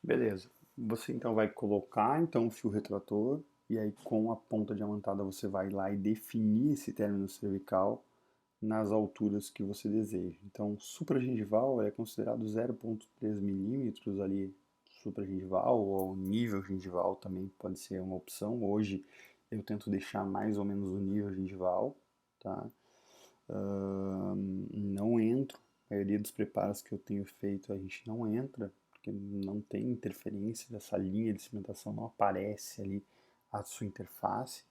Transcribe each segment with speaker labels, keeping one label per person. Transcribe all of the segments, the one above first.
Speaker 1: Beleza. Você então vai colocar então o fio retrator e aí com a ponta diamantada você vai lá e definir esse término cervical nas alturas que você deseja. Então, supragengival é considerado 0,3 milímetros ali supragengival ou nível gengival também pode ser uma opção. Hoje eu tento deixar mais ou menos o nível gengival, tá? Não entro. A maioria dos preparos que eu tenho feito a gente não entra, porque não tem interferência dessa linha de cimentação, não aparece ali a sua interface.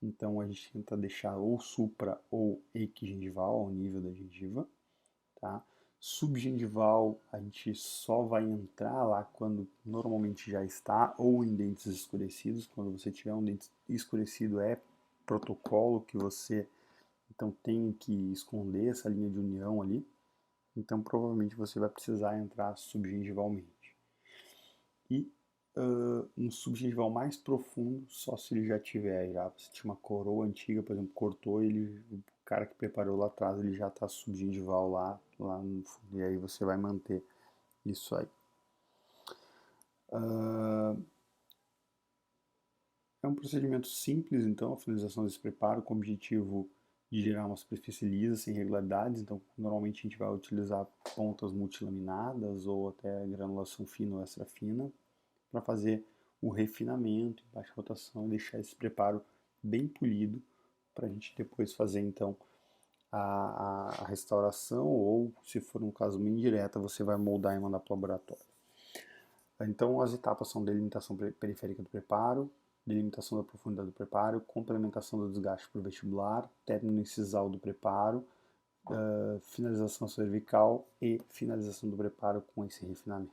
Speaker 1: Então a gente tenta deixar ou supra ou equigengival ao nível da gengiva, tá? Subgengival a gente só vai entrar lá quando normalmente já está, ou em dentes escurecidos. Quando você tiver um dente escurecido é protocolo que você então tem que esconder essa linha de união ali. Então provavelmente você vai precisar entrar subgengivalmente. E um subgengival mais profundo, só se ele já tiver, já se tinha uma coroa antiga, por exemplo, cortou ele, o cara que preparou lá atrás, ele já está subgengival lá no fundo, e aí você vai manter isso aí. É um procedimento simples, então, a finalização desse preparo com o objetivo de gerar uma superfície lisa, sem irregularidades. Então, normalmente a gente vai utilizar pontas multilaminadas ou até granulação fina ou extra fina para fazer o refinamento em baixa rotação e deixar esse preparo bem polido para a gente depois fazer então a restauração ou, se for um caso bem indireta, você vai moldar e mandar para o laboratório. Então as etapas são delimitação periférica do preparo, delimitação da profundidade do preparo, complementação do desgaste por vestibular, término incisal do preparo, finalização cervical e finalização do preparo com esse refinamento.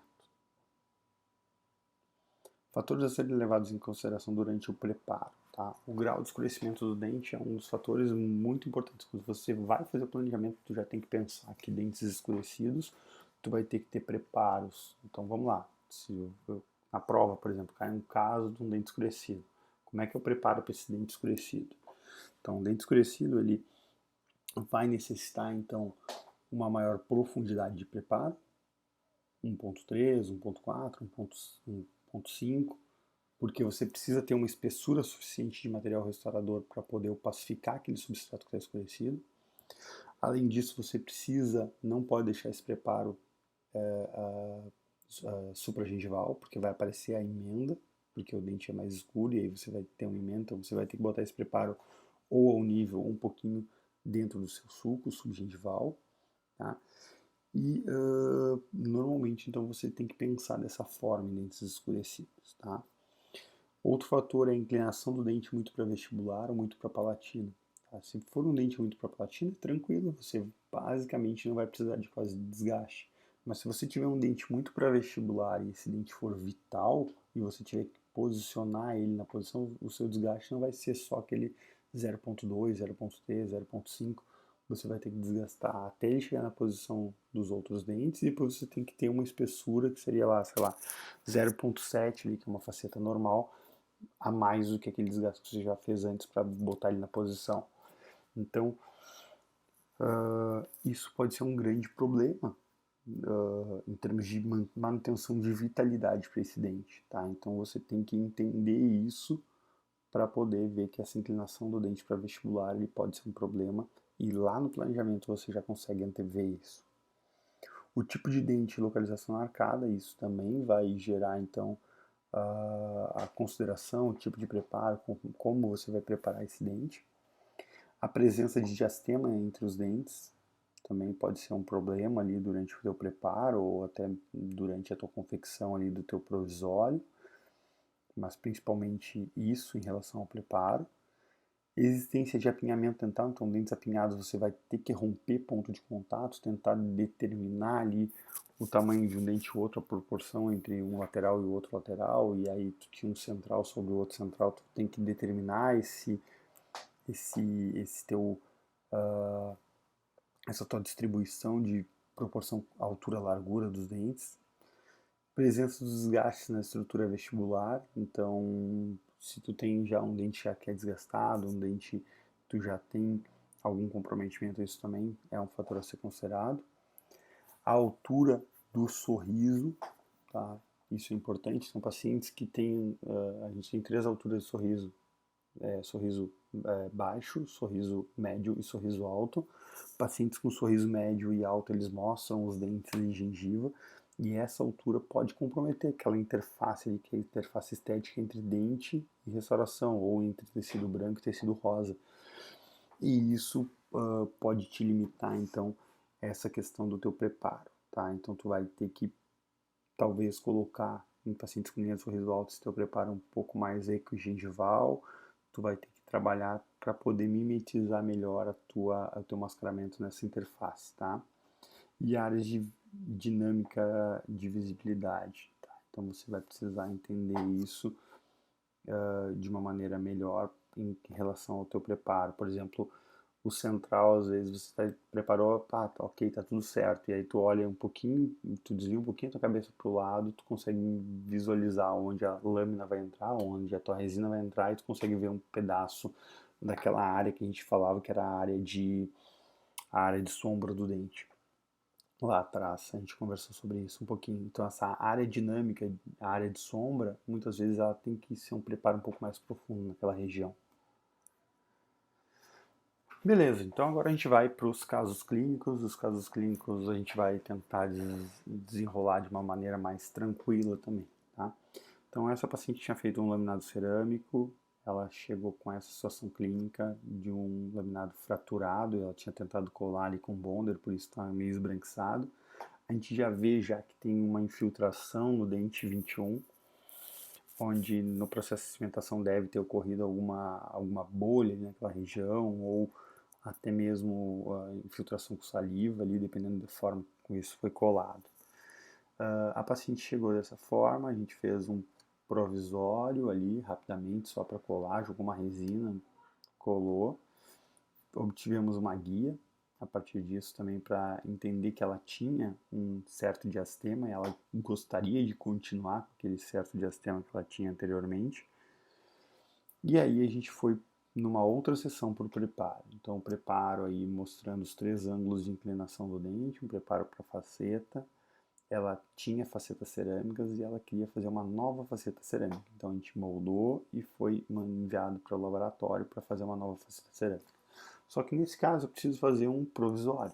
Speaker 1: Fatores a serem levados em consideração durante o preparo. Tá? O grau de escurecimento do dente é um dos fatores muito importantes. Quando você vai fazer o planejamento, tu já tem que pensar que dentes escurecidos, tu vai ter que ter preparos. Então vamos lá. Se na prova, por exemplo, cai um caso de um dente escurecido. Como é que eu preparo para esse dente escurecido? Então, o dente escurecido ele vai necessitar então uma maior profundidade de preparo, 1.3, 1.4, 1.5, porque você precisa ter uma espessura suficiente de material restaurador para poder opacificar aquele substrato que está escurecido. Além disso, você precisa, não pode deixar esse preparo supragengival, porque vai aparecer a emenda, porque o dente é mais escuro e aí você vai ter uma emenda, então você vai ter que botar esse preparo ou ao nível ou um pouquinho dentro do seu sulco subgengival, tá? E normalmente então você tem que pensar dessa forma em dentes escurecidos, tá? Outro fator é a inclinação do dente muito para vestibular ou muito para palatina. Tá? Se for um dente muito para palatina, tranquilo, você basicamente não vai precisar de quase desgaste. Mas se você tiver um dente muito para vestibular e esse dente for vital e você tiver que posicionar ele na posição, o seu desgaste não vai ser só aquele 0.2, 0.3, 0.5. Você vai ter que desgastar até ele chegar na posição dos outros dentes e depois você tem que ter uma espessura que seria lá, sei lá, 0.7 ali, que é uma faceta normal, a mais do que aquele desgaste que você já fez antes para botar ele na posição. Então, isso pode ser um grande problema em termos de manutenção de vitalidade para esse dente, tá? Então você tem que entender isso para poder ver que essa inclinação do dente para vestibular ele pode ser um problema e lá no planejamento você já consegue antever isso. O tipo de dente e localização na arcada, isso também vai gerar então a consideração, o tipo de preparo, como você vai preparar esse dente. A presença de diastema entre os dentes também pode ser um problema ali durante o teu preparo ou até durante a tua confecção ali do teu provisório, mas principalmente isso em relação ao preparo. Existência de apinhamento dental, então dentes apinhados você vai ter que romper ponto de contato, tentar determinar ali o tamanho de um dente e outro, a proporção entre um lateral e o outro lateral, e aí tu tinha um central sobre o outro central, tu tem que determinar esse teu, essa tua distribuição de proporção altura-largura dos dentes. Presença dos desgastes na estrutura vestibular, então se tu tem já um dente já que é desgastado, um dente tu já tem algum comprometimento, isso também é um fator a ser considerado. A altura do sorriso, tá? Isso é importante. São pacientes que têm, a gente tem 3 alturas de sorriso. Sorriso baixo, sorriso médio e sorriso alto. Pacientes com sorriso médio e alto, eles mostram os dentes e gengiva, e essa altura pode comprometer aquela interface ali, que é a interface estética entre dente e restauração, ou entre tecido branco e tecido rosa. E isso pode te limitar, então, essa questão do teu preparo, tá? Então, tu vai ter que, talvez, colocar em pacientes com linha de sorriso alto, se teu preparo um pouco mais equigengival, tu vai ter que trabalhar para poder mimetizar melhor o teu mascaramento nessa interface, tá? E áreas de dinâmica de visibilidade, tá? Então você vai precisar entender isso de uma maneira melhor em relação ao teu preparo. Por exemplo, o central, às vezes você preparou, tá, ok, tá tudo certo, e aí tu olha um pouquinho, tu desvia um pouquinho a tua cabeça pro lado, tu consegue visualizar onde a lâmina vai entrar, onde a tua resina vai entrar, e tu consegue ver um pedaço daquela área que a gente falava que era a área de sombra do dente. Lá atrás a gente conversou sobre isso um pouquinho. Então essa área dinâmica, a área de sombra, muitas vezes ela tem que ser um preparo um pouco mais profundo naquela região. Beleza, então agora a gente vai para os casos clínicos. Os casos clínicos a gente vai tentar desenrolar de uma maneira mais tranquila também, tá? Então essa paciente tinha feito um laminado cerâmico, ela chegou com essa situação clínica de um laminado fraturado, ela tinha tentado colar ali com bonder, por isso está meio esbranquiçado. A gente já vê já que tem uma infiltração no dente 21, onde no processo de cimentação deve ter ocorrido alguma bolha naquela região, ou até mesmo a infiltração com saliva ali, dependendo da forma como isso foi colado. A paciente chegou dessa forma, a gente fez um provisório ali, rapidamente, só para colar, jogou uma resina, colou, obtivemos uma guia a partir disso também para entender que ela tinha um certo diastema e ela gostaria de continuar com aquele certo diastema que ela tinha anteriormente. E aí a gente foi numa outra sessão para o preparo. Então, o preparo aí mostrando os 3 ângulos de inclinação do dente, um preparo para faceta. Ela tinha facetas cerâmicas e ela queria fazer uma nova faceta cerâmica. Então, a gente moldou e foi enviado para o laboratório para fazer uma nova faceta cerâmica. Só que nesse caso eu preciso fazer um provisório.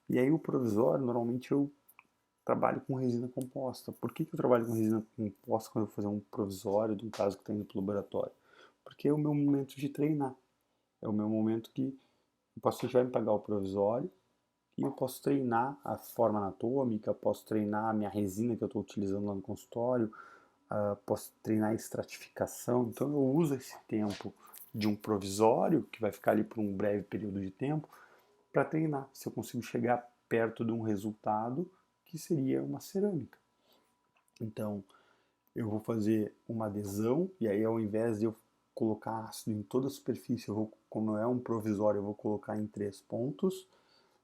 Speaker 1: E aí o provisório, normalmente eu trabalho com resina composta. Por que eu trabalho com resina composta quando eu vou fazer um provisório de um caso que está indo para o laboratório? Porque é o meu momento de treinar. É o meu momento que o paciente vai me pagar o provisório e eu posso treinar a forma anatômica, posso treinar a minha resina que eu estou utilizando lá no consultório, posso treinar a estratificação. Então eu uso esse tempo de um provisório, que vai ficar ali por um breve período de tempo, para treinar se eu consigo chegar perto de um resultado que seria uma cerâmica. Então eu vou fazer uma adesão, e aí ao invés de eu colocar ácido em toda a superfície, como é um provisório, eu vou colocar em 3 pontos,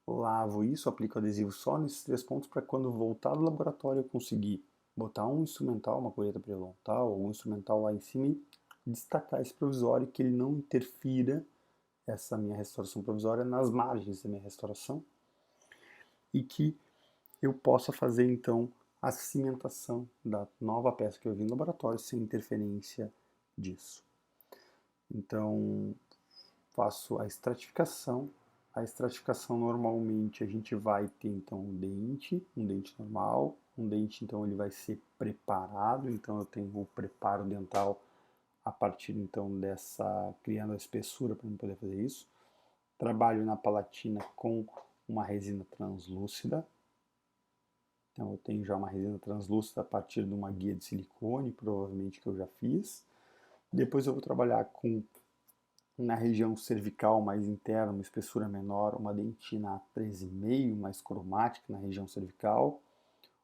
Speaker 1: lavo isso, aplico adesivo só nesses 3 pontos para quando voltar do laboratório eu conseguir botar um instrumental, uma colheita periodontal, ou um instrumental lá em cima e destacar esse provisório, que ele não interfira essa minha restauração provisória nas margens da minha restauração, e que eu possa fazer então a cimentação da nova peça que eu vi no laboratório sem interferência disso. Então, faço a estratificação. A estratificação normalmente a gente vai ter então um dente normal, um dente então ele vai ser preparado, então eu tenho o preparo dental a partir então dessa, criando a espessura para poder fazer isso. Trabalho na palatina com uma resina translúcida. Então eu tenho já uma resina translúcida a partir de uma guia de silicone, provavelmente que eu já fiz. Depois eu vou trabalhar com, na região cervical mais interna, uma espessura menor, uma dentina A3,5 mais cromática na região cervical.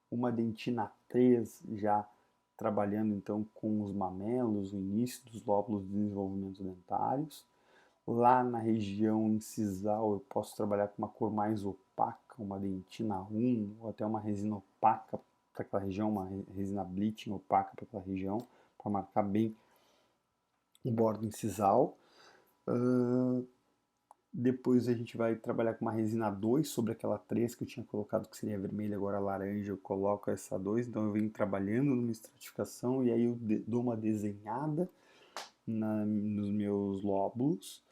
Speaker 1: Uma dentina A3 já trabalhando então com os mamelos, o início dos lóbulos de desenvolvimento dentários. Lá na região incisal eu posso trabalhar com uma cor mais opaca, uma dentina 1 ou até uma resina opaca para aquela região, uma resina bleaching opaca para aquela região, para marcar bem o bordo incisal. Depois a gente vai trabalhar com uma resina 2 sobre aquela 3 que eu tinha colocado que seria vermelha, agora laranja, eu coloco essa 2, então eu venho trabalhando numa estratificação e aí eu dou uma desenhada nos meus lóbulos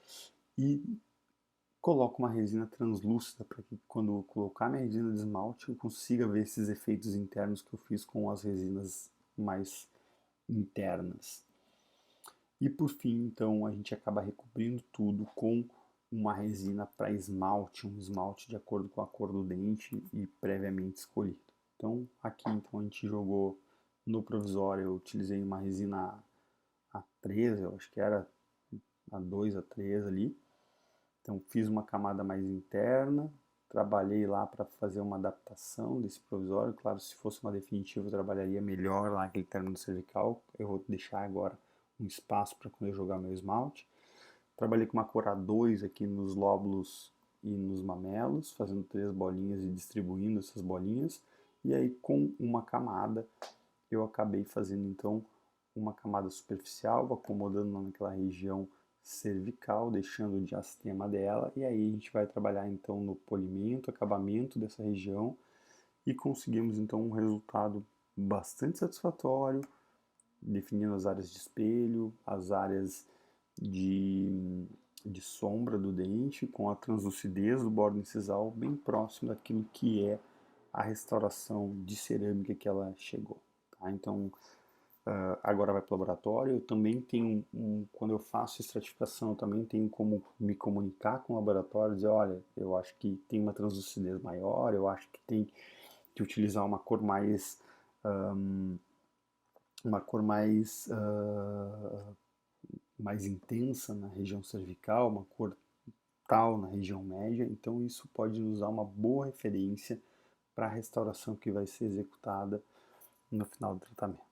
Speaker 1: e coloco uma resina translúcida para que quando eu colocar minha resina de esmalte eu consiga ver esses efeitos internos que eu fiz com as resinas mais internas. E por fim, então, a gente acaba recobrindo tudo com uma resina para esmalte, um esmalte de acordo com a cor do dente e previamente escolhido. Então, aqui então a gente jogou no provisório, eu utilizei uma resina A3, eu acho que era A2, A3 ali. Então, fiz uma camada mais interna, trabalhei lá para fazer uma adaptação desse provisório. Claro, se fosse uma definitiva, eu trabalharia melhor lá aquele término cervical. Eu vou deixar agora um espaço para quando eu jogar meu esmalte. Trabalhei com uma cor A2 aqui nos lóbulos e nos mamelos, fazendo 3 bolinhas e distribuindo essas bolinhas. E aí, com uma camada, eu acabei fazendo então uma camada superficial, acomodando naquela região cervical, deixando o diastema dela, e aí a gente vai trabalhar então no polimento, acabamento dessa região, e conseguimos então um resultado bastante satisfatório, definindo as áreas de espelho, as áreas de sombra do dente, com a translucidez do bordo incisal bem próximo daquilo que é a restauração de cerâmica que ela chegou. Tá? Então, agora vai para o laboratório. Eu também tenho, quando eu faço estratificação, eu também tenho como me comunicar com o laboratório, dizer, olha, eu acho que tem uma translucidez maior, eu acho que tem que utilizar uma cor mais, uma cor mais, mais intensa na região cervical, uma cor tal na região média. Então isso pode nos dar uma boa referência para a restauração que vai ser executada no final do tratamento.